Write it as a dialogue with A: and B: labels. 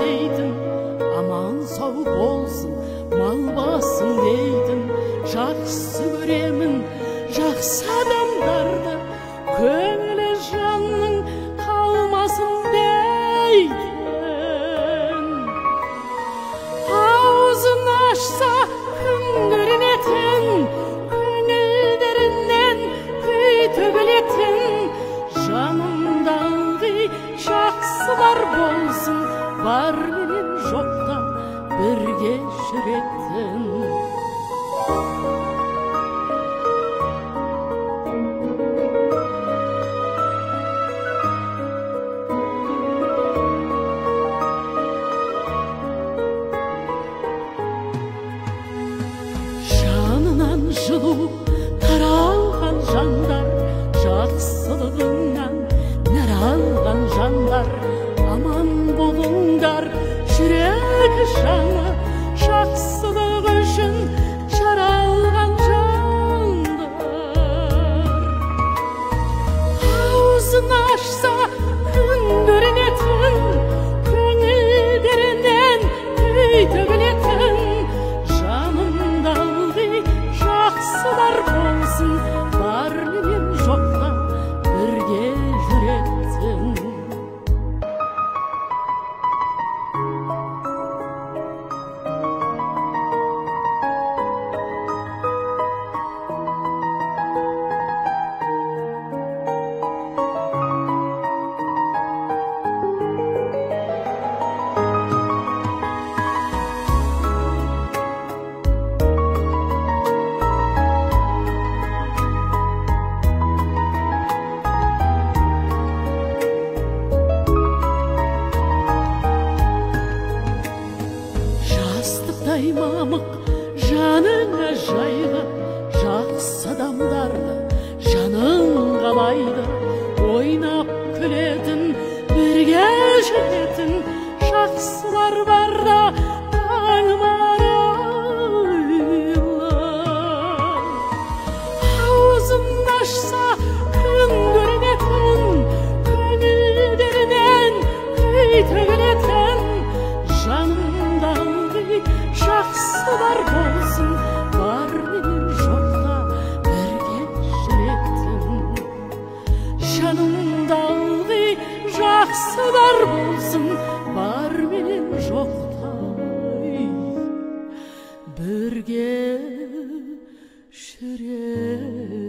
A: дейтін, аман сау болсын, мал басын дейтін. Жақсы көремін жақсы адамдарды, көңілі жанның қалмасын дейтін. Аузын ашса күн көрінетін, көңілдерінен күй төгілетін. Жанымдағы жақсылар болсын, бар менен жоқта бірге жүретін. Жанынан жылу таралған жандар, жақсылығыңнан нәр алған жандар, аман болыңдар. Жүрегі жаны жақсылық үшін жаралған жандар. Аузын ашса күн көрінетін, көңілдерінен күй төгілетін. Жанымдағы жақсылар болсын, бар менен жоқта бірге жүретін. Жастықтай мамық жаныңа жайлы, жақсы адамдарды жаның қалайды. Ойнап күлетін, бірге жүретін жақсылар барда таңым арайлы. Аузын ашса күн көрінетін, көңілдерінен күй төгілетін. Жанымдағы жақсылар болсын, бар менен жоқта бірге жүретін. Жанымдағы жақсылар болсын, бар менен жоқта бірге жүретін.